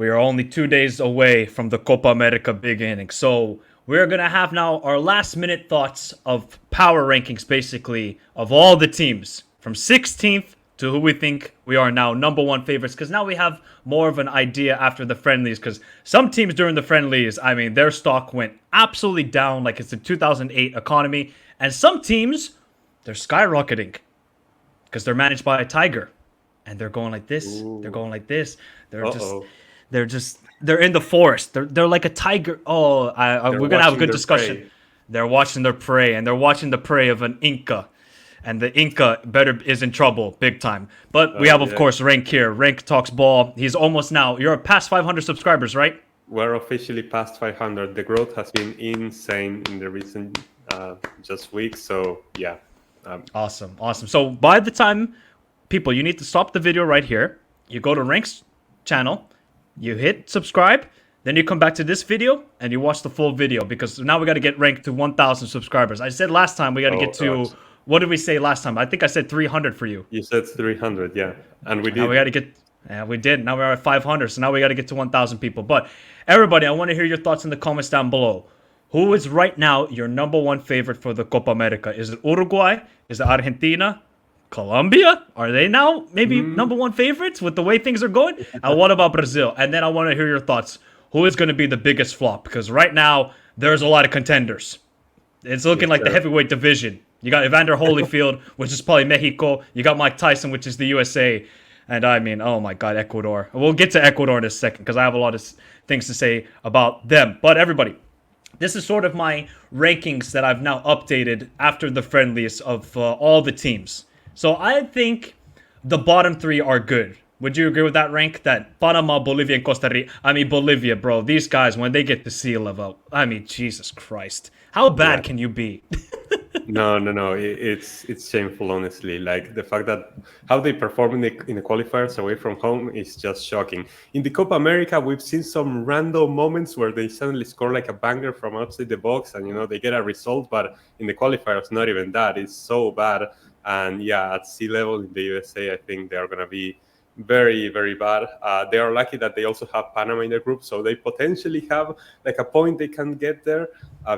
We are only 2 days away from the Copa America beginning. So we're going to have now our last minute thoughts of power rankings, basically, of all the teams from 16th to who we think we are now number one favorites. Because now we have more of an idea after the friendlies. Because some teams during the friendlies, I mean, their stock went absolutely down like it's the 2008 economy. And some teams, they're skyrocketing because they're managed by a tiger. And they're going like this. Ooh. They're going like this. They're just Uh-oh. they're in the forest. They're like a tiger. They're We're gonna have a watching good their discussion. prey. They're watching their prey, and they're watching the prey of an Inca, and the Inca better is in trouble big time. But we Oh, have, of yeah. course, Renk here. Renk talks ball. He's almost now. You're past 500 subscribers, right? We're officially past 500. The growth has been insane in the recent just weeks. So, yeah. Awesome, awesome. So by the time people, you need to stop the video right here. You go to Renk's channel, you hit subscribe, then you come back to this video and you watch the full video because now we got to get Renk to 1,000 subscribers. I said last time we got to Oh, get to, gosh. what did we say last time? I think I said 300 for you. You said 300, yeah. And we Now we got to did. get, yeah, we did. Now we're at 500, so now we got to get to 1,000 people. But everybody, I want to hear your thoughts in the comments down below. Who is right now your number one favorite for the Copa America? Is it Uruguay? Is it Argentina? Colombia? Are they now maybe number one favorites with the way things are going? And what about Brazil? And then I want to hear your thoughts. Who is going to be the biggest flop? Because right now, there's a lot of contenders. It's looking Yes, like the sir. heavyweight division. You got Evander Holyfield, which is probably Mexico. You got Mike Tyson, which is the USA. And I mean, oh my God, Ecuador. We'll get to Ecuador in a second because I have a lot of things to say about them. But everybody, this is sort of my rankings that I've now updated after the friendlies of all the teams. So I think the bottom three are good. Would you agree with that rank? That Panama, Bolivia, and Costa Rica. I mean, Bolivia, bro. These guys, when they get to sea level, I mean, Jesus Christ. How bad Yeah. can you be? No. It's shameful, honestly. Like the fact that how they perform in the qualifiers away from home is just shocking. In the Copa America, we've seen some random moments where they suddenly score like a banger from outside the box, and they get a result. But in the qualifiers, not even that. It's so bad. And yeah, at sea level in the USA, I think they are gonna be very, very bad. They are lucky that they also have Panama in their group, so they potentially have like a point they can get there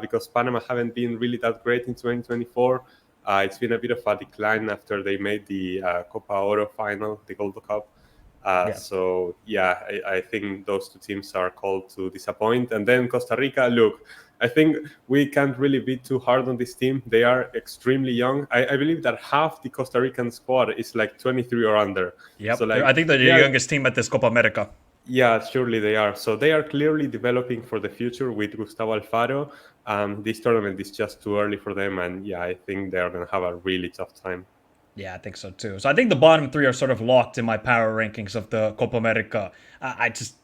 because Panama haven't been really that great in 2024. It's been a bit of a decline after they made the Copa Oro final, the Gold Cup. Yeah. So yeah, I think those two teams are called to disappoint. And then Costa Rica, look, I think we can't really be too hard on this team. They are extremely young. I believe that half the Costa Rican squad is like 23 or under. Yep. So like I think they're the they are, youngest team at this Copa America. yeah, surely they are. So they are clearly developing for the future with Gustavo Alfaro. This tournament is just too early for them, and yeah, I think they are going to have a really tough time. Yeah, I think so too. So I think the bottom three are sort of locked in my power rankings of the Copa America. I just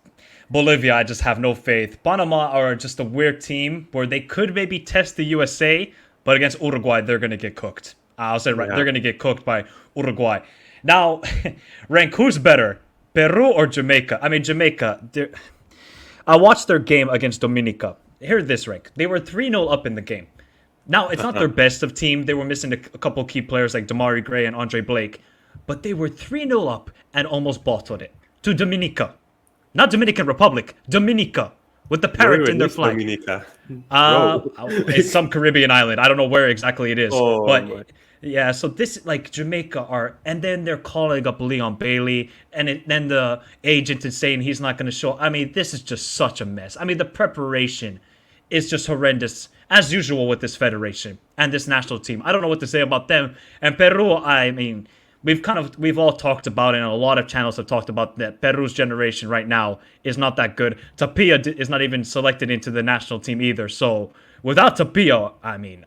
Bolivia, I just have no faith. Panama are just a weird team where they could maybe test the USA, but against Uruguay, they're gonna get cooked. I'll say it right, Yeah. they're gonna get cooked by Uruguay. Now, rank who's better, Peru or Jamaica? I mean, Jamaica. I watched their game against Dominica. Hear this, rank. They were 3-0 up in the game. Now, it's not their best of team. They were missing a couple key players like Damari Gray and Andre Blake. But they were 3-0 up and almost bottled it. To Dominica. Not Dominican Republic. Dominica. With the Where parrot in even their is flag. Dominica? Uh, Bro. it's some Caribbean island. I don't know where exactly it is. Oh But my. yeah, so this like Jamaica are, and then they're calling up Leon Bailey, and then the agent is saying he's not going to show. I mean, this is just such a mess. I mean, the preparation is just horrendous as usual with this federation and this national team. I don't know what to say about them. And Peru, I mean, we've all talked about it, and a lot of channels have talked about that Peru's generation right now is not that good. Tapia is not even selected into the national team either. So without Tapia, I mean,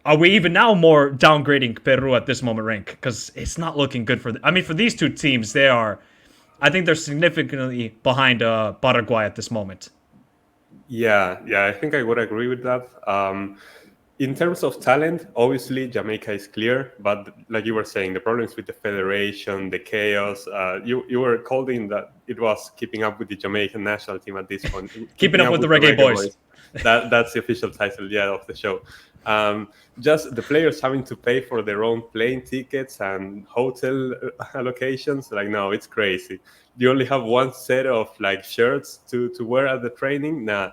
are we even now more downgrading Peru at this moment, rank? Because it's not looking good for. I mean, for these two teams, they are. I think they're significantly behind Paraguay at this moment. Yeah, I think I would agree with that. In terms of talent, obviously Jamaica is clear, but like you were saying, the problems with the federation, the chaos. You were calling that it was keeping up with the Jamaican national team at this point. Keeping up with the Reggae Boys. That's the official title, yeah, of the show. Just the players having to pay for their own plane tickets and hotel allocations. Like, no, it's crazy. You only have one set of like shirts to wear at the training. Nah,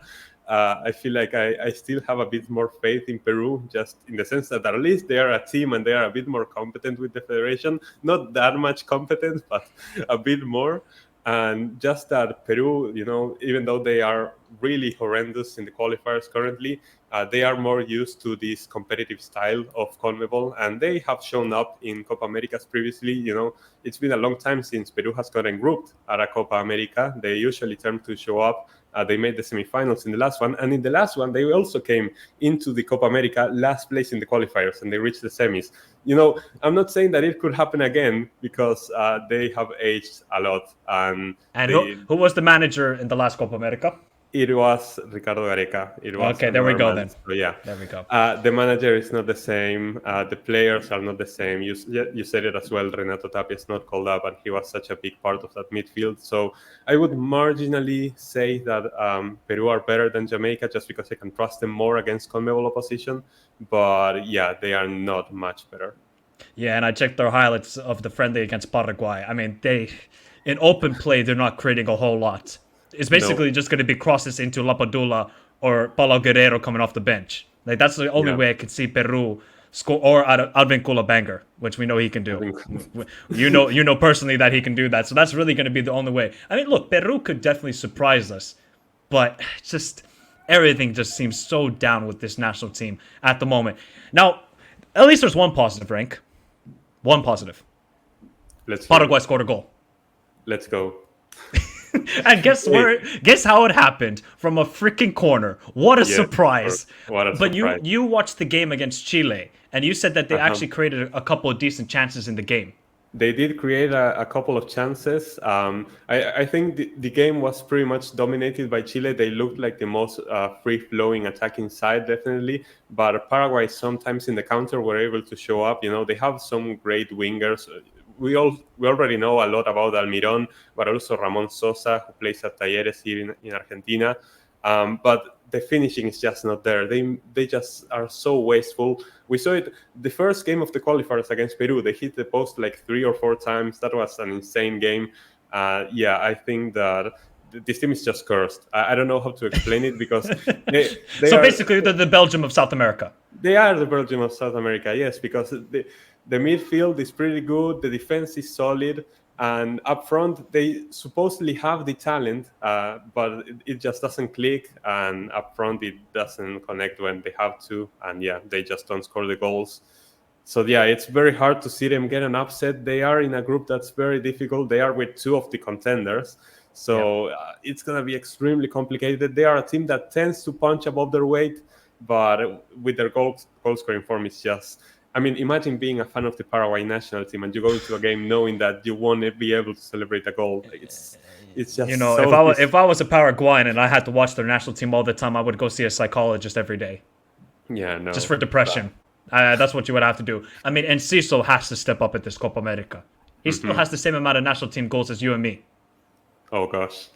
I feel like I still have a bit more faith in Peru, just in the sense that at least they are a team and they are a bit more competent with the federation. Not that much competent, but a bit more. And just that Peru, even though they are really horrendous in the qualifiers currently, they are more used to this competitive style of CONMEBOL, and they have shown up in Copa Americas previously. It's been a long time since Peru has gotten grouped at a Copa America. They usually tend to show up. They made the semifinals in the last one, and in the last one, they also came into the Copa America last place in the qualifiers, and they reached the semis. I'm not saying that it could happen again because they have aged a lot, and And who was the manager in the last Copa America? it was Ricardo Gareca. It was Okay, there we go then. So yeah, There we go. the manager is not the same. The players are not the same. You said it as well. Renato Tapia is not called up, and he was such a big part of that midfield. So I would marginally say that Peru are better than Jamaica just because I can trust them more against CONMEBOL opposition. But yeah, they are not much better. Yeah, and I checked their highlights of the friendly against Paraguay. I mean, in open play, they're not creating a whole lot. It's basically just going to be crosses into Lapadula or Paulo Guerrero coming off the bench. Like, that's the only way I could see Peru score, or Advincula banger, which we know he can do. You know personally that he can do that. So that's really going to be the only way. I mean, look, Peru could definitely surprise us, but just everything just seems so down with this national team at the moment. Now, at least there's one positive, Renk. One positive. Paraguay scored a goal. Let's go. And guess how it happened? From a freaking corner. What a surprise. What a surprise. But you watched the game against Chile, and you said that they actually created a couple of decent chances in the game. They did create a couple of chances. I think the game was pretty much dominated by Chile. They looked like the most free-flowing attacking side, definitely. But Paraguay sometimes in the counter were able to show up. They have some great wingers. We already know a lot about Almiron, but also Ramon Sosa, who plays at Talleres here in Argentina. But the finishing is just not there. They just are so wasteful. We saw it the first game of the qualifiers against Peru. They hit the post like 3 or 4 times. That was an insane game. I think that this team is just cursed. I don't know how to explain it because they so basically they're the Belgium of South America. They are the Belgium of South America, yes, because the midfield is pretty good, the defense is solid, and up front they supposedly have the talent, but it just doesn't click, and up front it doesn't connect when they have to, and they just don't score the goals. So it's very hard to see them get an upset. They are in a group that's very difficult. They are with 2 of the contenders. So it's going to be extremely complicated. They are a team that tends to punch above their weight, but with their goal scoring form, it's just... I mean, imagine being a fan of the Paraguay national team and you go into a game knowing that you won't be able to celebrate a goal. It's just if I was a Paraguayan and I had to watch their national team all the time, I would go see a psychologist every day. Yeah, no. Just for depression. That's what you would have to do. I mean, and Ciso has to step up at this Copa America. He still has the same amount of national team goals as you and me. Oh gosh.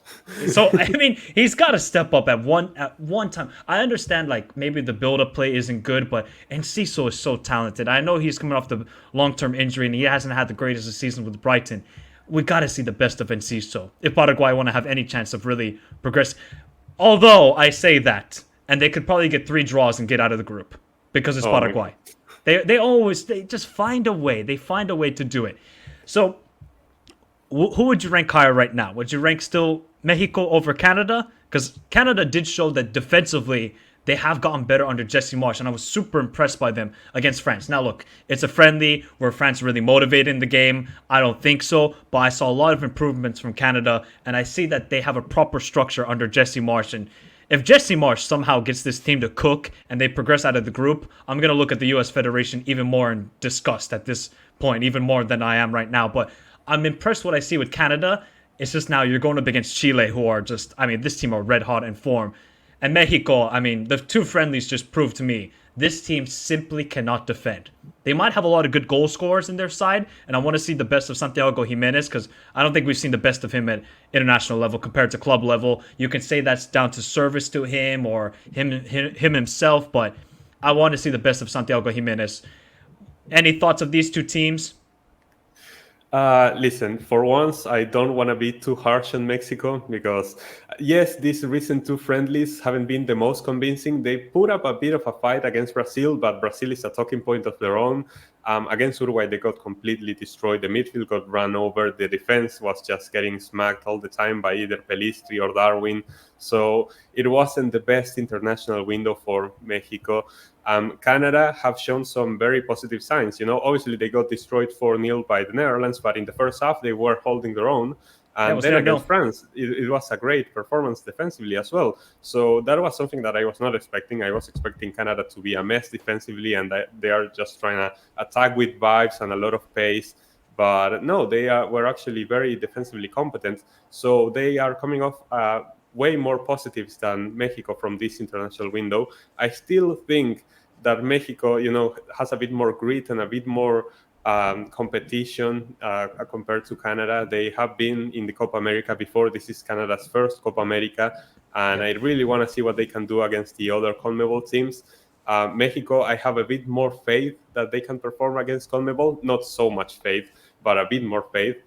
So I mean, he's got to step up at one time. I understand, like, maybe the build-up play isn't good, but Enciso is so talented. I know he's coming off the long-term injury and he hasn't had the greatest of season with Brighton. We got to see the best of Enciso if Paraguay want to have any chance of really progress. Although I say that, and they could probably get 3 draws and get out of the group because it's Paraguay. They just find a way. They find a way to do it. So who would you rank higher right now? Would you rank still Mexico over Canada? Because Canada did show that defensively they have gotten better under Jesse Marsch, and I was super impressed by them against France. Now, look, it's a friendly. Were France really motivated in the game? I don't think so, but I saw a lot of improvements from Canada, and I see that they have a proper structure under Jesse Marsch. And if Jesse Marsch somehow gets this team to cook and they progress out of the group, I'm going to look at the U.S. Federation even more in disgust at this point, even more than I am right now. But I'm impressed what I see with Canada. It's just now you're going up against Chile, who are just, I mean, this team are red hot in form. And Mexico, I mean, the 2 friendlies just proved to me this team simply cannot defend. They might have a lot of good goal scorers in their side, and I want to see the best of Santiago Jimenez because I don't think we've seen the best of him at international level compared to club level. You can say that's down to service to him or him himself, but I want to see the best of Santiago Jimenez. Any thoughts of these two teams? Listen, for once, I don't want to be too harsh on Mexico because, yes, these recent two friendlies haven't been the most convincing. They put up a bit of a fight against Brazil, but Brazil is a talking point of their own. Against Uruguay, they got completely destroyed. The midfield got run over. The defense was just getting smacked all the time by either Pelistri or Darwin. So it wasn't the best international window for Mexico. Canada have shown some very positive signs. Obviously they got destroyed 4-0 by the Netherlands, but in the first half they were holding their own. Yeah, it And was then nil against nil. France, it was a great performance defensively as well. So that was something that I was not expecting. I was expecting Canada to be a mess defensively, and they are just trying to attack with vibes and a lot of pace. But no, were actually very defensively competent. So they are coming off way more positives than Mexico from this international window. I still think that Mexico, has a bit more grit and a bit more competition compared to Canada. They have been in the Copa America before. This is Canada's first Copa America, and I Yep. really want to see what they can do against the other CONMEBOL teams. Mexico, I have a bit more faith that they can perform against CONMEBOL. Not so much faith, but a bit more faith.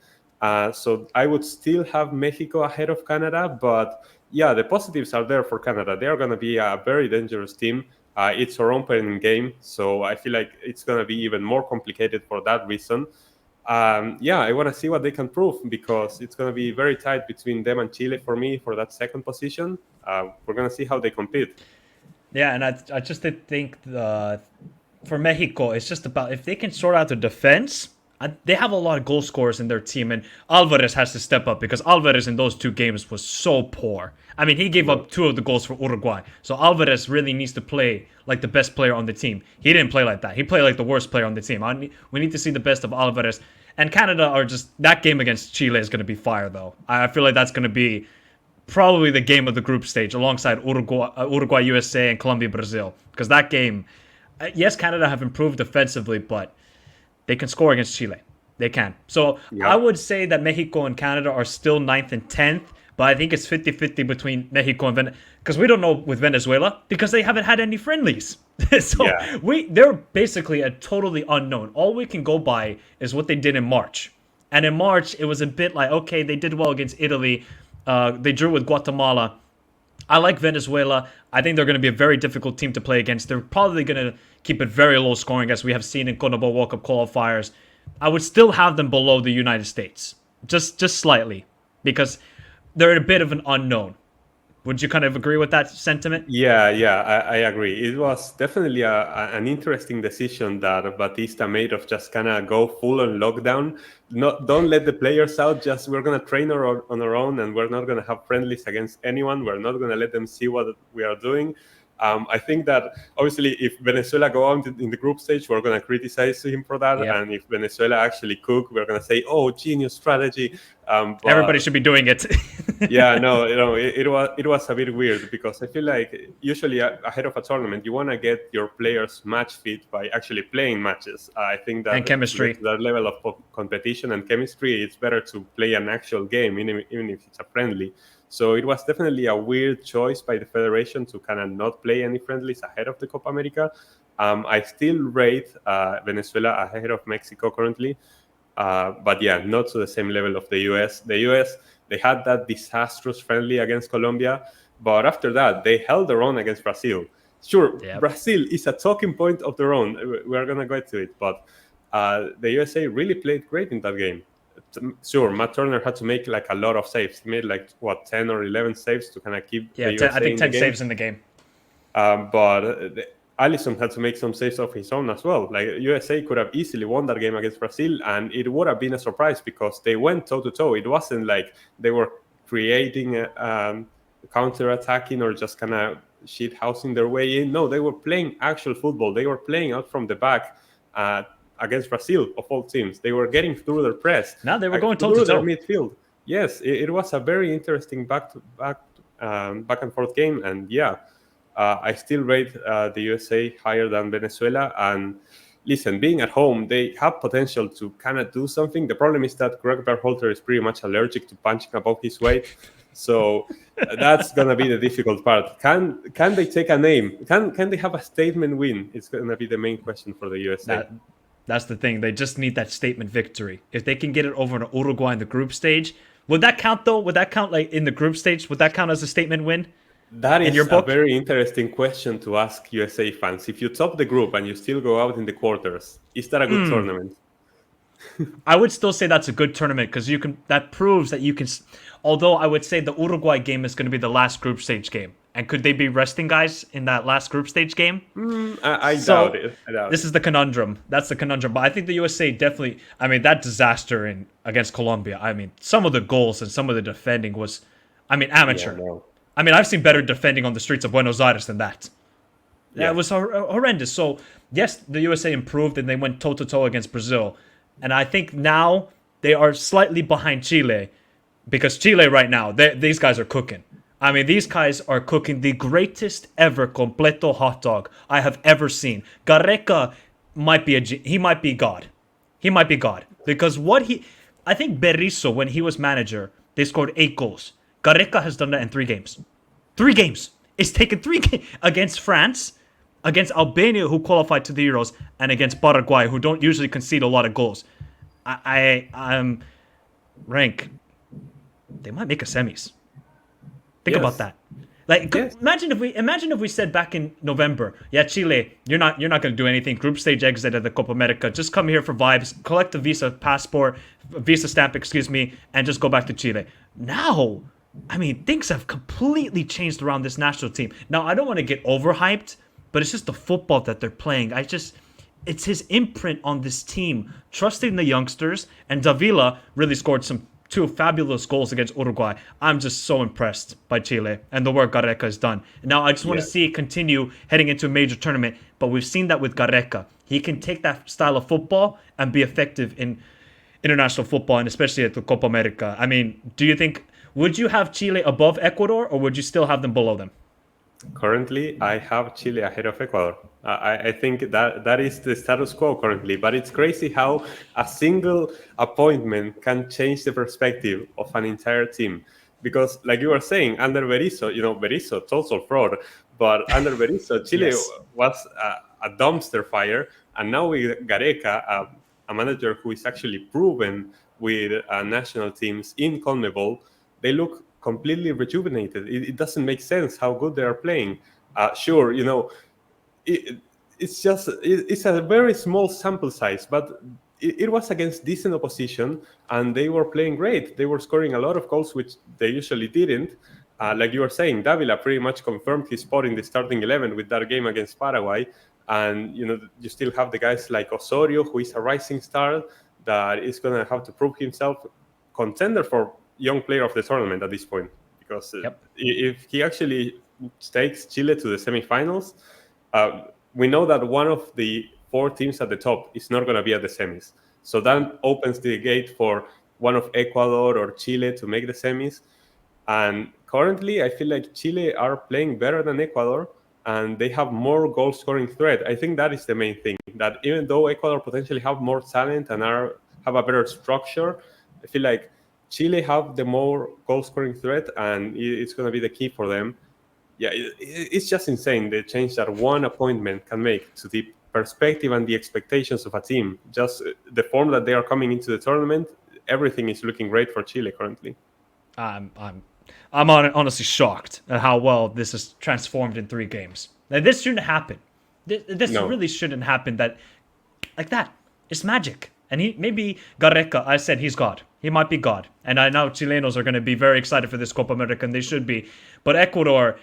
So I would still have Mexico ahead of Canada, but yeah, the positives are there for Canada. They are going to be a very dangerous team. It's our opening game, so I feel like it's going to be even more complicated for that reason. Yeah, I want to see what they can prove because it's going to be very tight between them and Chile for me for that second position. We're going to see how they compete. Yeah, and I just did think for Mexico, it's just about if they can sort out the defense. They have a lot of goal scorers in their team, and Alvarez has to step up because Alvarez in those two games was so poor. I mean, he gave Yeah. up two of the goals for Uruguay, so Alvarez really needs to play like the best player on the team. He didn't play like that. He played like the worst player on the team. We need to see the best of Alvarez. And Canada are just that game against Chile is going to be fire though. I feel like that's going to be probably the game of the group stage alongside Uruguay, USA, and Colombia, Brazil. Because that game, yes, Canada have improved defensively, but they can score against Chile. They can. So I Yeah. would say that Mexico and Canada are still ninth and 10th, but I think it's 50-50 between Mexico and Venezuela. Because we don't know with Venezuela because they haven't had any friendlies. So Yeah. they're basically a totally unknown. All we can go by is what they did in March. And in March, it was a bit like, okay, they did well against Italy. They drew with Guatemala. I like Venezuela. I think they're going to be a very difficult team to play against. They're probably going to keep it very low scoring, as we have seen in CONMEBOL World Cup qualifiers. I would still have them below the United States, just slightly, because they're a bit of an unknown. Would you kind of agree with that sentiment? Yeah, I agree. It was definitely an interesting decision that Batista made of just kind of go full on lockdown. Don't let the players out. Just we're gonna train on our own, and we're not gonna have friendlies against anyone. We're not gonna let them see what we are doing. I think that obviously, if Venezuela go on in the group stage, we're going to criticize him for that. Yep. And if Venezuela actually cook, we're going to say, "Oh, genius strategy." Everybody But should be doing it. yeah, no, it was a bit weird because I feel like usually ahead of a tournament you want to get your players match fit by actually playing matches. I think that And to get chemistry. to that level of competition and chemistry, it's better to play an actual game, even if it's a friendly. So it was definitely a weird choice by the federation to kind of not play any friendlies ahead of the Copa America. I still rate Venezuela ahead of Mexico currently. But yeah, not to the same level of the US. The US, they had that disastrous friendly against Colombia, but after that, they held their own against Brazil. Sure, Yep. Brazil is a talking point of their own. We're going to get to it, but the USA really played great in that game. Sure, Matt Turner had to make like a lot of saves. He made like, what, 10 or 11 saves to kind of keep Yeah, the I USA think in the 10 game. saves in the game. But Allison had to make some saves of his own as well. Like USA could have easily won that game against Brazil, and it would have been a surprise because they went toe to toe. It wasn't like they were creating, counter attacking, or just kind of shit housing their way in. No, they were playing actual football. They were playing out from the back against Brazil of all teams. They were getting through their press, Now they were going toe to through their toe. midfield. Yes, it was a very interesting back and forth game, and yeah. I still rate the USA higher than Venezuela. And listen, being at home, they have potential to kind of do something. The problem is that Greg Berhalter is pretty much allergic to punching above his weight. So that's gonna be the difficult part. Can they take a name? Can they have a statement win? It's gonna be the main question for the USA. That that's the thing. They just need that statement victory. If they can get it over to Uruguay in the group stage, would that count though? Would that count like in the group stage? Would that count as a statement win That in your is a book? very interesting question to ask USA fans. If you top the group and you still go out in the quarters, is that a good tournament? I would still say that's a good tournament because you can. That proves that you can. Although I would say the Uruguay game is going to be the last group stage game, and could they be resting guys in that last group stage game? I doubt So it. I doubt this it. is the conundrum. That's the conundrum. But I think the USA definitely. I mean, that disaster in against Colombia. I mean, some of the goals and some of the defending was, I mean, Yeah, amateur. no. I mean, I've seen better defending on the streets of Buenos Aires than that. Yeah, it Yeah. was horrendous. So yes, the USA improved and they went toe to toe against Brazil, and I think now they are slightly behind Chile because Chile right now these guys are cooking. I mean, these guys are cooking the greatest ever completo hot dog I have ever seen. Gareca might be he might be God. He might be God because I think Berizzo when he was manager, they scored 8 goals. Gareca has done that in 3 games. 3 games. It's taken 3 games against France, against Albania, who qualified to the Euros, and against Paraguay, who don't usually concede a lot of goals. I'm Renk. They might make a semis. Think about Yes. that. Like, Yes. imagine if we said back in November, yeah, Chile, you're not going to do anything. Group stage exit at the Copa America. Just come here for vibes, collect a visa stamp, excuse me, and just go back to Chile. Now, I mean, things have completely changed around this national team. Now, I don't want to get overhyped, but it's just the football that they're playing. It's his imprint on this team, trusting the youngsters, and Davila really scored some 2 fabulous goals against Uruguay. I'm just so impressed by Chile and the work Gareca has done. Now, I just want to Yeah. see it continue heading into a major tournament, but we've seen that with Gareca. He can take that style of football and be effective in international football, and especially at the Copa America. I mean, would you have Chile above Ecuador, or would you still have them below them? Currently, I have Chile ahead of Ecuador. I think that is the status quo currently. But it's crazy how a single appointment can change the perspective of an entire team. Because, like you were saying, under Berizzo, Berizzo, total fraud. But under Berizzo, Chile Yes. was a dumpster fire. And now with Gareca, a manager who is actually proven with national teams in CONMEBOL, they look completely rejuvenated. It doesn't make sense how good they are playing. Sure, it, it's a very small sample size, but it was against decent opposition, and they were playing great. They were scoring a lot of goals, which they usually didn't. Like you were saying, Davila pretty much confirmed his spot in the starting 11 with that game against Paraguay. And you still have the guys like Osorio, who is a rising star that is going to have to prove himself contender for young player of the tournament at this point. Because Yep. if he actually takes Chile to the semifinals, we know that one of the 4 teams at the top is not going to be at the semis. So that opens the gate for one of Ecuador or Chile to make the semis. And currently, I feel like Chile are playing better than Ecuador, and they have more goal-scoring threat. I think that is the main thing. That even though Ecuador potentially have more talent and have a better structure, I feel like Chile have the more goal-scoring threat, and it's going to be the key for them. Yeah, it's just insane the change that one appointment can make to the perspective and the expectations of a team. Just the form that they are coming into the tournament, everything is looking great for Chile currently. I'm honestly shocked at how well this is transformed in 3 games. Like, this shouldn't happen. This No. really shouldn't happen. That like that. It's magic. And maybe Gareca. I said he's God. He might be God. And I know Chilenos are going to be very excited for this Copa America, and they should be. But Ecuador,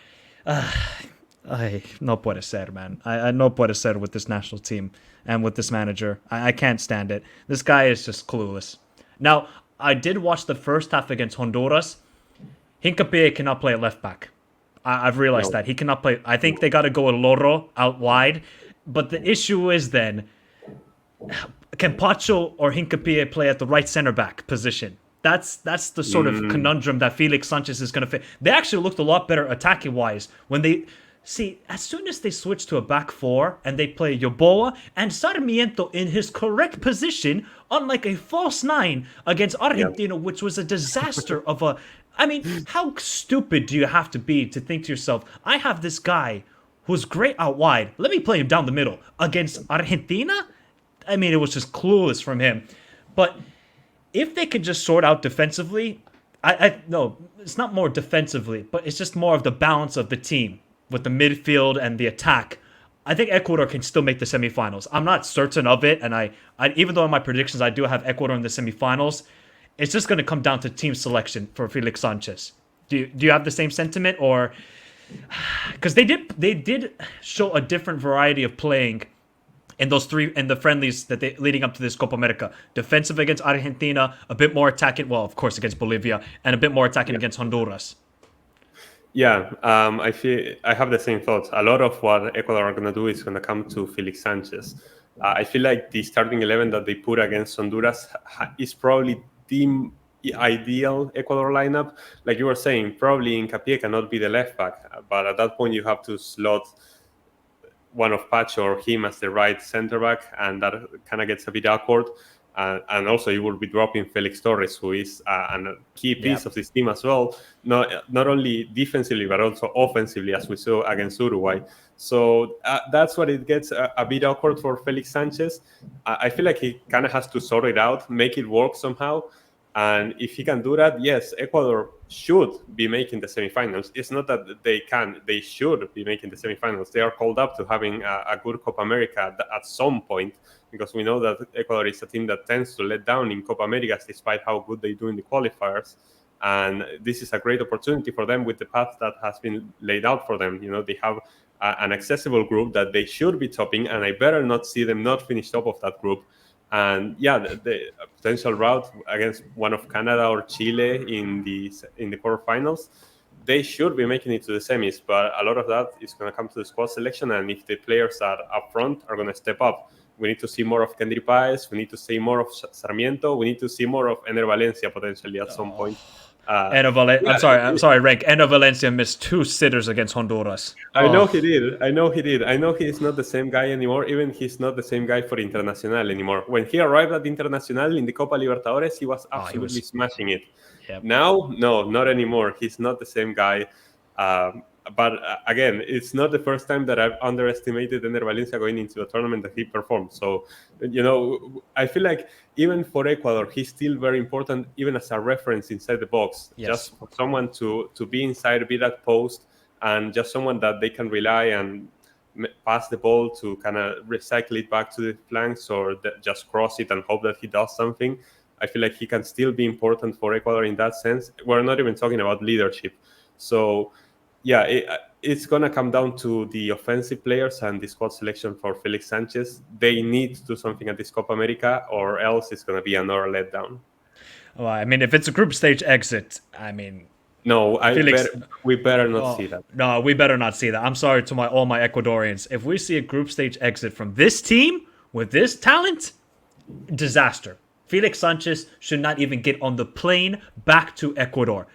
I no puede ser, man. I no puede ser with this national team and with this manager. I can't stand it. This guy is just clueless. Now, I did watch the first half against Honduras. Hincapié cannot play at left back. I've realized No. that. He cannot play. I think they got to go with Loro out wide. But the issue is then, can Pacho or Hincapié play at the right center back position? That's the sort of conundrum that Felix Sanchez is going to fit. They actually looked a lot better attacking wise when they see as soon as they switch to a back 4 and they play Yoboa and Sarmiento in his correct position, unlike a false 9 against Argentina, which was a disaster of a. I mean, how stupid do you have to be to think to yourself, I have this guy who's great out wide. Let me play him down the middle against Argentina? I mean, it was just clueless from him. But if they could just sort out defensively, I no, it's not more defensively, but it's just more of the balance of the team with the midfield and the attack. I think Ecuador can still make the semifinals. I'm not certain of it, and I even though in my predictions I do have Ecuador in the semifinals, it's just going to come down to team selection for Felix Sanchez. Do you have the same sentiment, or because they did show a different variety of playing in those three in the friendlies that they leading up to this Copa America. Defensive against Argentina, a bit more attacking. Well, of course against Bolivia, and a bit more attacking against Honduras. Yeah, I feel I have the same thoughts. A lot of what Ecuador are going to do is going to come to Felix Sanchez. I feel like the starting 11 that they put against Honduras is probably the ideal Ecuador lineup. Like you were saying, probably Hincapié cannot be the left back, but at that point you have to slot one of Pacho or him as the right center back, and that kind of gets a bit awkward. And also, you will be dropping Felix Torres, who is a key piece of this team as well, not only defensively but also offensively, as we saw against Uruguay. So that's what it gets a bit awkward for Felix Sanchez. I feel like he kind of has to sort it out, make it work somehow. And if he can do that, yes, Ecuador should be making the semifinals. It's not that they can, they should be making the semifinals. They are called up to having a good Copa America at some point, because we know that Ecuador is a team that tends to let down in Copa Americas despite how good they do in the qualifiers. And this is a great opportunity for them with the path that has been laid out for them. You know, they have an accessible group that they should be topping, and I better not see them not finish top of that group. And yeah, the potential route against one of Canada or Chile in the quarterfinals, they should be making it to the semis. But a lot of that is going to come to the squad selection, and if the players that are up front are going to step up, we need to see more of Kendry Páez. We need to see more of Sarmiento. We need to see more of Ener Valencia potentially at some point. I'm sorry, Renk. Ener Valencia missed 2 sitters against Honduras. I know he did. I know he's not the same guy anymore. Even he's not the same guy for Internacional anymore. When he arrived at Internacional in the Copa Libertadores, he was absolutely smashing it. Yep. Now, no, not anymore. He's not the same guy. But again, it's not the first time that I've underestimated Ener Valencia going into a tournament that he performed. So, you know, I feel like even for Ecuador, he's still very important, even as a reference inside the box. Yes. Just for someone to be inside, be that post, and just someone that they can rely and pass the ball to kind of recycle it back to the flanks, or just cross it and hope that he does something. I feel like he can still be important for Ecuador in that sense. We're not even talking about leadership. So, yeah, it's going to come down to the offensive players and the squad selection for Felix Sanchez. They need to do something at this Copa America, or else it's going to be another letdown. Well, I mean, if it's a group stage exit, I mean... No, we better not see that. No, we better not see that. I'm sorry to all my Ecuadorians. If we see a group stage exit from this team with this talent, disaster. Felix Sanchez should not even get on the plane back to Ecuador.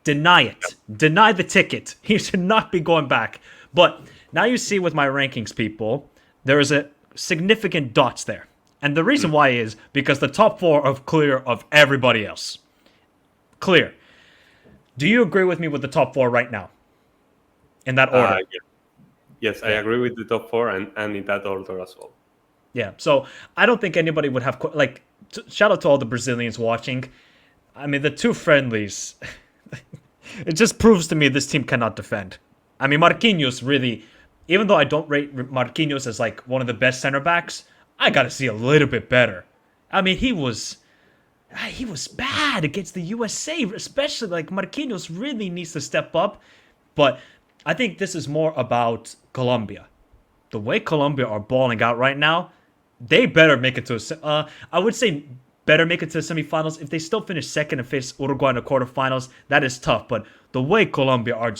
Deny it. Deny the ticket. He should not be going back. But now you see with my rankings, people, there is a significant dots there. And the reason why is because the top 4 are clear of everybody else. Clear. Do you agree with me with the top 4 right now? In that order? Yes, I agree with the top 4 and in that order as well. Yeah, so I don't think anybody would have... shout out to all the Brazilians watching. I mean, the 2 friendlies... It just proves to me this team cannot defend. I mean, Marquinhos really, even though I don't rate Marquinhos as like one of the best center backs, I gotta see a little bit better. I mean, he was bad against the USA, especially like Marquinhos really needs to step up. But I think this is more about Colombia. The way Colombia are balling out right now, they better make it to I would say better make it to the semifinals. If they still finish second and face Uruguay in the quarterfinals, that is tough. But the way Colombia are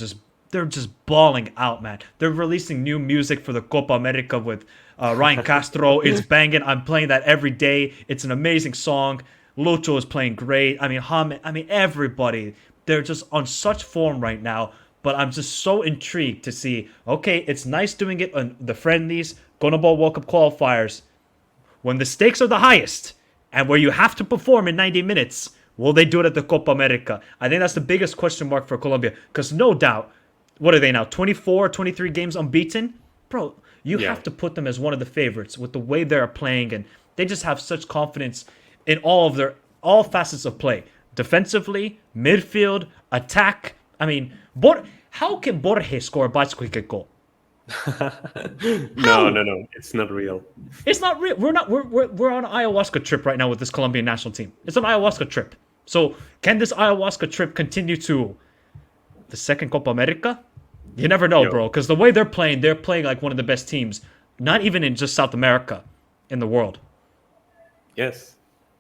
they're just balling out, man. They're releasing new music for the Copa America with Ryan Castro. It's banging. I'm playing that every day. It's an amazing song. Lucho is playing great. I mean, everybody. They're just on such form right now. But I'm just so intrigued to see, okay, it's nice doing it on the friendlies, CONMEBOL World Cup qualifiers. When the stakes are the highest, and where you have to perform in 90 minutes, Will they do it at the Copa America? I think that's the biggest question mark for Colombia. Because no doubt, what are they now? 24, 23 games unbeaten? Bro, you Yeah. have to put them as one of the favorites with the way they're playing. And they just have such confidence in all facets of play. Defensively, midfield, attack. I mean, how can Borges score a bicycle kick goal? No, How? no, no. It's not real. It's not real. We're not. We're on an ayahuasca trip right now with this Colombian national team. It's an ayahuasca trip. So can this ayahuasca trip continue to the second Copa America? You never know, Yo. bro. Because the way they're playing like one of the best teams, not even in just South America, in the world. Yes.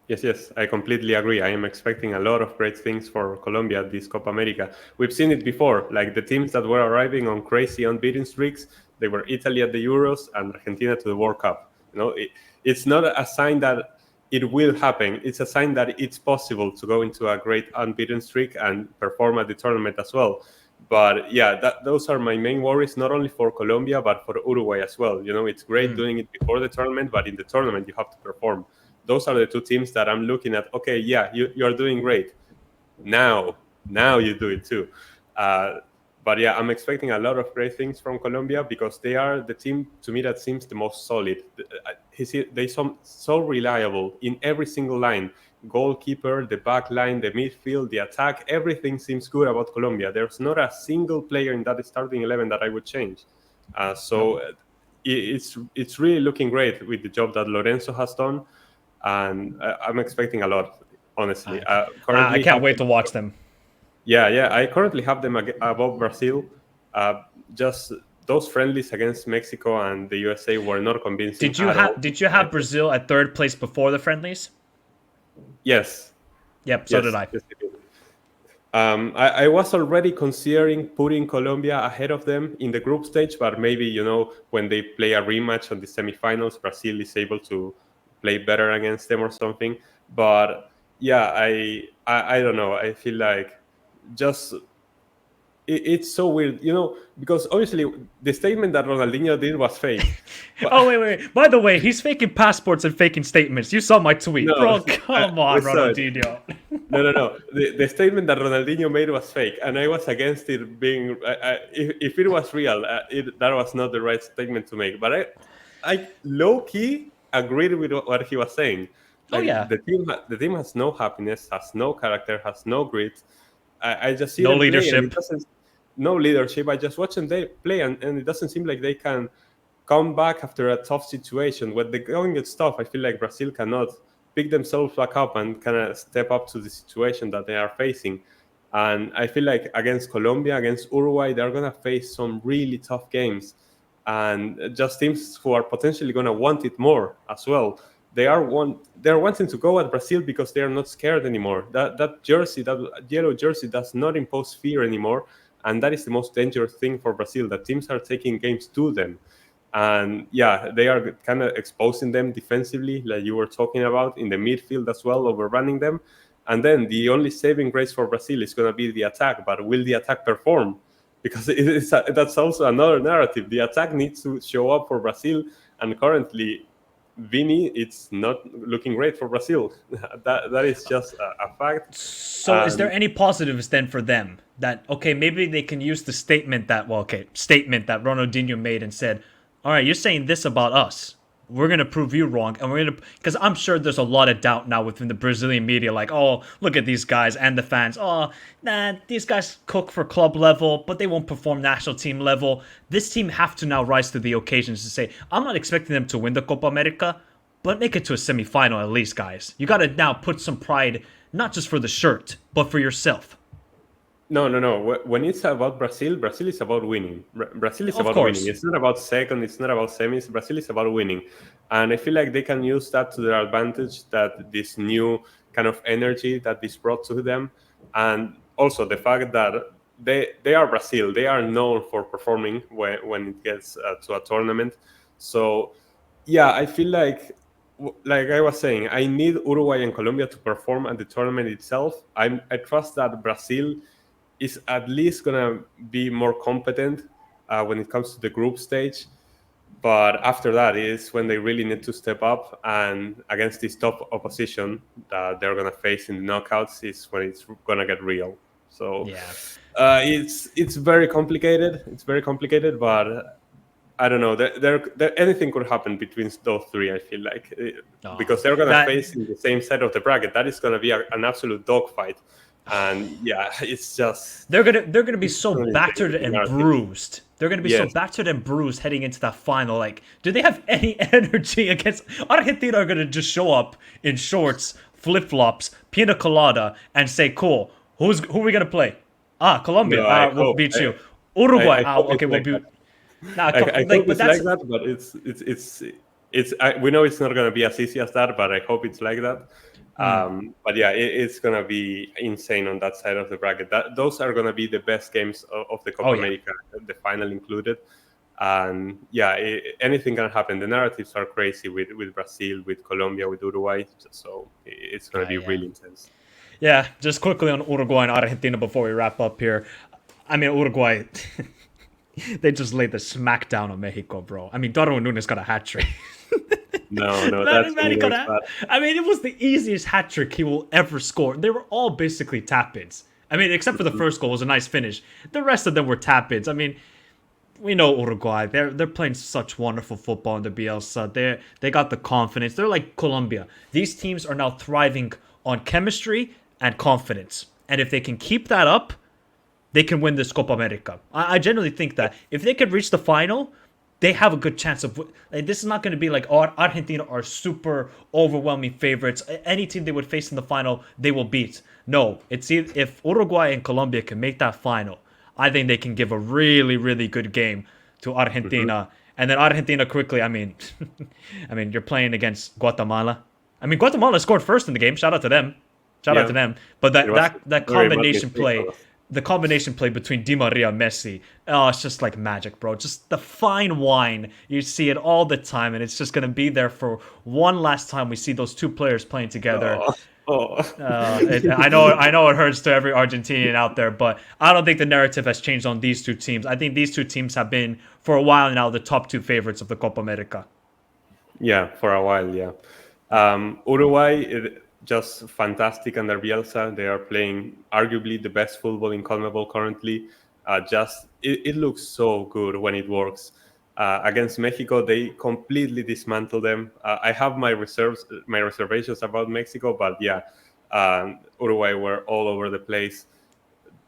Yes, yes, I completely agree. I am expecting a lot of great things for Colombia this Copa America. We've seen it before, like the teams that were arriving on crazy unbeaten streaks, they were Italy at the Euros and Argentina to the World Cup. It's not a sign that it will happen. It's a sign that it's possible to go into a great unbeaten streak and perform at the tournament as well. But yeah, those are my main worries, not only for Colombia, but for Uruguay as well. It's great doing it before the tournament, but in the tournament, you have to perform. Those are the two teams that I'm looking at. Okay, yeah, you're doing great. Now you do it too. But yeah, I'm expecting a lot of great things from Colombia because they are the team to me that seems the most solid. They so reliable in every single line. Goalkeeper, the back line, the midfield, the attack, everything seems good about Colombia. There's not a single player in that starting 11 that I would change. No. It's really looking great with the job that Lorenzo has done, and I'm expecting a lot, honestly. I Currently can't have wait them, to watch them. yeah, I currently have them above Brazil. Just those friendlies against Mexico and the USA were not convincing at all. Did you have Brazil at third place before the friendlies? Yes, Yep, so did yes, I. yes, I did. I was already considering putting Colombia ahead of them in the group stage, but maybe when they play a rematch on the semifinals, Brazil is able to play better against them or something. But yeah, I don't know. I feel like just it's so weird, because obviously the statement that Ronaldinho did was fake. But Oh wait. By the way, he's faking passports and faking statements. You saw my tweet, no, bro. Come on, we saw it. Ronaldinho. No, no, no. The statement that Ronaldinho made was fake, and I was against it being. If it was real, that was not the right statement to make. But I low key agreed with what he was saying. Oh Like yeah, the team has no happiness, has no character, has no grit. I just see no them play, and it leadership. doesn't. No leadership. I just watch them they play, and it doesn't seem like they can come back after a tough situation. When the going gets tough, I feel like Brazil cannot pick themselves back up and kind of step up to the situation that they are facing. And I feel like against Colombia, against Uruguay, they're going to face some really tough games. And just teams who are potentially going to want it more as well. They're wanting to go at Brazil because they are not scared anymore. That jersey, that yellow jersey, does not impose fear anymore, and that is the most dangerous thing for Brazil. That teams are taking games to them, and yeah, they are kind of exposing them defensively, like you were talking about, in the midfield as well, overrunning them. And then the only saving grace for Brazil is going to be the attack. But will the attack perform? Because that's also another narrative. The attack needs to show up for Brazil, and currently, Vini, it's not looking great for Brazil. That is just a fact. So, is there And any positives then for them that okay, maybe they can use the statement that Ronaldinho made and said, "All right, you're saying this about us. We're gonna prove you wrong, and we're gonna because I'm sure there's a lot of doubt now within the Brazilian media, like, oh, look at these guys and the fans. Oh, nah, these guys cook for club level, but they won't perform national team level. This team have to now rise to the occasions to say, I'm not expecting them to win the Copa America, but make it to a semifinal at least, guys. You got to now put some pride, not just for the shirt, but for yourself. no, no, no. When it's about Brazil, Brazil is about winning. Brazil is Of about winning. course. It's not about second. It's not about semis. Brazil is about winning, and I feel like they can use that to their advantage. That this new kind of energy that is brought to them, and also the fact that they are Brazil. They are known for performing when it gets to a tournament. So yeah, I feel like I was saying, I need Uruguay and Colombia to perform at the tournament itself. I trust that Brazil is at least gonna be more competent when it comes to the group stage. But after that is when they really need to step up, and against this top opposition that they're gonna face in the knockouts is when it's gonna get real. So Yeah. it's very complicated. It's very complicated, but I don't know. Anything could happen between those three. I feel like Oh, because they're gonna that face in the same side of the bracket. That is gonna be an absolute dogfight, and yeah, it's just they're gonna be it's so gonna change battered the and narrative. bruised. They're gonna be so Yes, battered and bruised heading into that final. Like, do they have any energy against Argentina? Are gonna just show up in shorts, flip flops, pina colada, and say, "Cool, who are we gonna play? Ah, Colombia. no, Ah, we'll beat you. Uruguay. I Ah, hope okay, it's we'll like that. beat." Nah, I hope like, but it's that's like that, but we know it's not gonna be as easy as that, but I hope it's like that. But yeah, it's gonna be insane on that side of the bracket. Those are gonna be the best games of the oh Copa yeah, America, the final included. And yeah, anything can happen. The narratives are crazy with Brazil, with Colombia, with Uruguay. So it's gonna be yeah. really intense. Yeah, just quickly on Uruguay and Argentina before we wrap up here. I mean, Uruguay, they just laid the smackdown on Mexico, bro. I mean, Darwin Nunes got a hat trick. No, no, Man, that's man, he got anyways a. bad. I mean, it was the easiest hat trick he will ever score. They were all basically tap ins. I mean, except for the first goal was a nice finish. The rest of them were tap ins. I mean, we know Uruguay. They're playing such wonderful football in the Bielsa. They got the confidence. They're like Colombia. These teams are now thriving on chemistry and confidence. And if they can keep that up, they can win this Copa America. I genuinely think that if they could reach the final, they have a good chance of. Like, this is not going to be like, oh, Argentina are super overwhelming favorites. Any team they would face in the final, they will beat. No, it's if Uruguay and Colombia can make that final, I think they can give a really, really good game to Mhm. Argentina. And then Argentina quickly. I mean, I mean, you're playing against Guatemala. I mean, Guatemala scored first in the game. Shout out to them. Shout out to Yeah, them. But it that was that that very much combination mistake. play, the combination play between Di Maria and Messi, oh, it's just like magic, bro. Just the fine wine. You see it all the time, and it's just gonna be there for one last time we see those two players playing together. Oh, oh. I know it hurts to every Argentinian out there, but I don't think the narrative has changed on these two teams. I think these two teams have been for a while now the top two favorites of the Copa America. Yeah, for a while, yeah. Uruguay, just fantastic under Bielsa. They are playing arguably the best football in CONMEBOL currently. It looks so good when it works. Against Mexico, they completely dismantle them. I have my reservations about Mexico, but yeah, Uruguay were all over the place.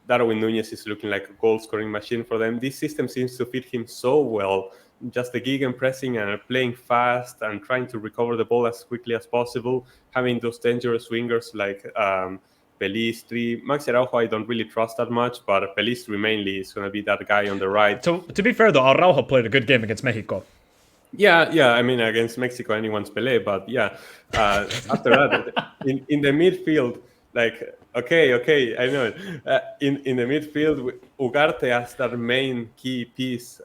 Darwin Nunez is looking like a goal scoring machine for them. This system seems to fit him so well. Just the gegen pressing and playing fast and trying to recover the ball as quickly as possible. Having those dangerous wingers like Pelistri. Max Araujo, I don't really trust that much, but Pelistri mainly is going to be that guy on the right. To be fair though, Araujo played a good game against Mexico. Yeah, yeah. I mean, against Mexico, anyone's Pelé, but yeah. After that, in the midfield, like okay, I know it. In the midfield, Ugarte as their main key piece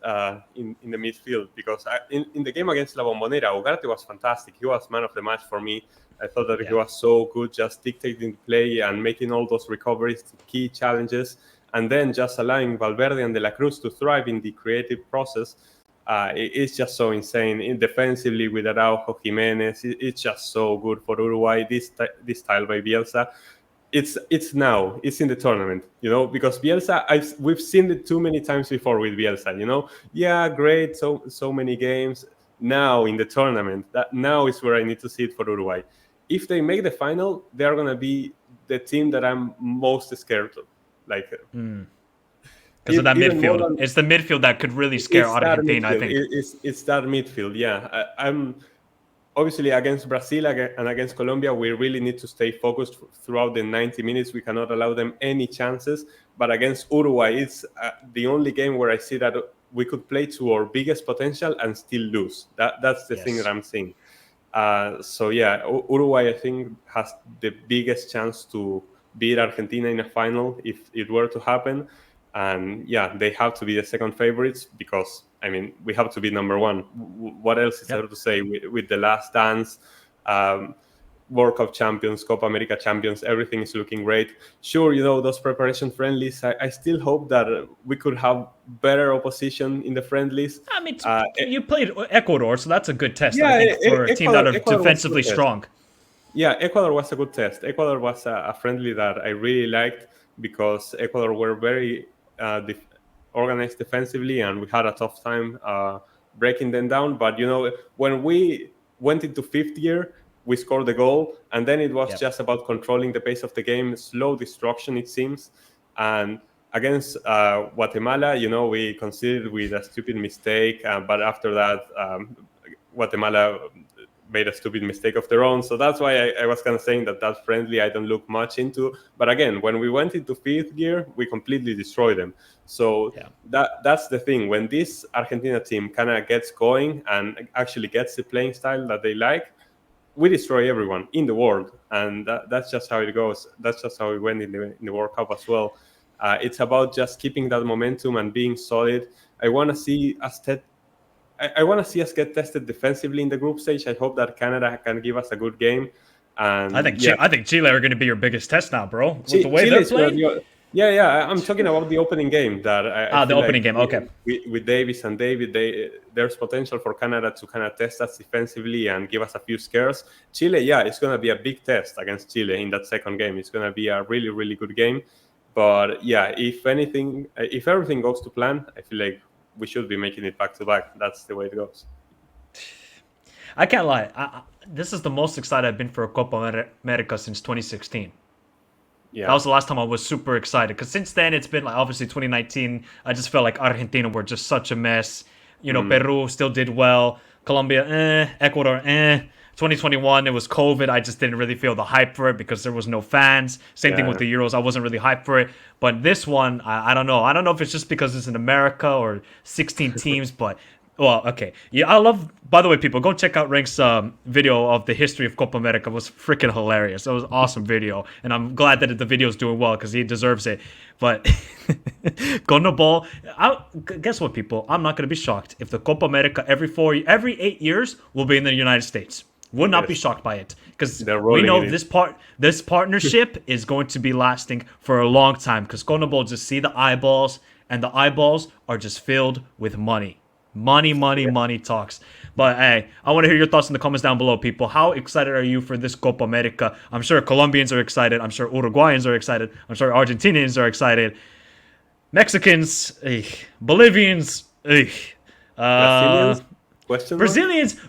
in the midfield because in the game against La Bombonera, Ugarte was fantastic. He was man of the match for me. I thought that he Yeah. was so good, just dictating the play and making all those recoveries, key challenges, and then just allowing Valverde and De La Cruz to thrive in the creative process. It's just so insane. Defensively with Araujo, Jimenez, it's just so good for Uruguay. This style by Bielsa, it's now it's in the tournament, because Bielsa, we've seen it too many times before with Bielsa. Yeah, great, so many games. Now in the tournament, that now is where I need to see it for Uruguay. If they make the final, they are gonna be the team that I'm most scared of. Like Because of that even more midfield. than It's the midfield that could really scare it's that Argentina, I midfield. think. It's that midfield. Yeah, I'm obviously against Brazil and against Colombia. We really need to stay focused throughout the 90 minutes. We cannot allow them any chances. But against Uruguay, it's the only game where I see that we could play to our biggest potential and still lose. That's the thing that Yes. I'm seeing. So yeah, Uruguay I think has the biggest chance to beat Argentina in a final if it were to happen. And yeah, they have to be the second favorites because I mean we have to be number one. What else is there Yep. to say with the last dance? Um, World Cup champions, Copa America champions. Everything is looking great. Sure, those preparation friendlies. I still hope that we could have better opposition in the friendlies. I mean, you played Ecuador, so that's a good test, I Yeah, think, for a team that are Ecuador was a defensively good test. strong. Yeah, Ecuador was a good test. Ecuador was a friendly that I really liked because Ecuador were very organized defensively, and we had a tough time breaking them down. But when we went into fifth year, we scored the goal, and then it was just about controlling the pace of the game, slow destruction, it seems. And against Guatemala, we conceded with a stupid mistake, but after that, Guatemala made a stupid mistake of their own. So that's why I was kind of saying that friendly I don't look much into. But again, when we went into fifth gear, we completely destroyed them. So that's the thing. When this Argentina team kind of gets going and actually gets the playing style that they like, we destroy everyone in the world. And that's just how it goes. That's just how it went in the World Cup as well. It's about just keeping that momentum and being solid. I want to see us get tested defensively in the group stage. I hope that Canada can give us a good game. And I think Chile are going to be your biggest test now, bro. With the way Chile they're playing. I'm talking about the opening game. The opening game. Okay. With Davis and David, there's potential for Canada to kind of test us defensively and give us a few scares. Chile, it's going to be a big test against Chile in that second game. It's going to be a really, really good game. But if everything goes to plan, I feel like we should be making it back to back. That's the way it goes. I can't lie. This is the most excited I've been for a Copa America since 2016. Yeah. That was the last time I was super excited. Because since then, it's been obviously 2019. I just felt like Argentina were just such a mess. Peru still did well. Colombia, Ecuador, 2021, it was COVID. I just didn't really feel the hype for it because there was no fans. Same thing with the Euros. I wasn't really hyped for it. But this one, I don't know. I don't know if it's just because it's in America or 16 teams, but... Well, okay. Yeah, I love... By the way, people, go check out Renk's video of the history of Copa America. It was freaking hilarious. It was an awesome video. And I'm glad that the video is doing well because he deserves it. But CONMEBOL... Guess what, people? I'm not going to be shocked if the Copa America every 8 years will be in the United States. Would not be shocked by it because we know this partnership is going to be lasting for a long time because CONMEBOL just see the eyeballs, and the eyeballs are just filled with money. Money talks. But hey, I want to hear your thoughts in the comments down below, people. How excited are you for this Copa America? I'm sure Colombians are excited. I'm sure Uruguayans are excited. I'm sure Argentinians are excited. Mexicans, Bolivians,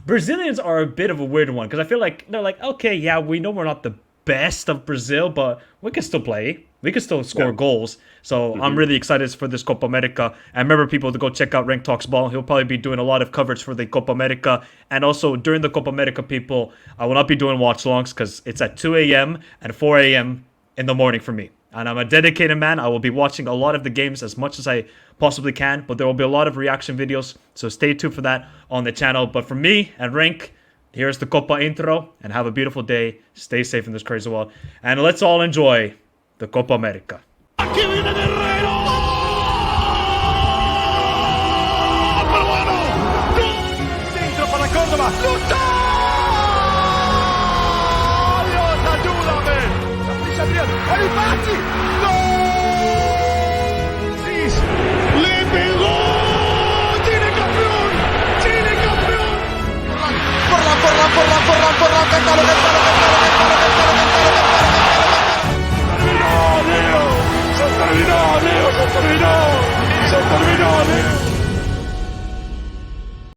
Brazilians are a bit of a weird one because I feel like they're like, okay, yeah, we know we're not the best of Brazil, but we can still play. We can still score goals. So I'm really excited for this Copa America. And remember, people, to go check out Renk Talks Ball. He'll probably be doing a lot of coverage for the Copa America. And also, during the Copa America, people, I will not be doing watch-longs because it's at 2 a.m. and 4 a.m. in the morning for me. And I'm a dedicated man. I will be watching a lot of the games as much as I possibly can. But there will be a lot of reaction videos. So stay tuned for that on the channel. But for me and Renk, here's the Copa intro. And have a beautiful day. Stay safe in this crazy world. And let's all enjoy the Copa America. Aquí viene Guerrero. Peruano. Centro para Córdoba.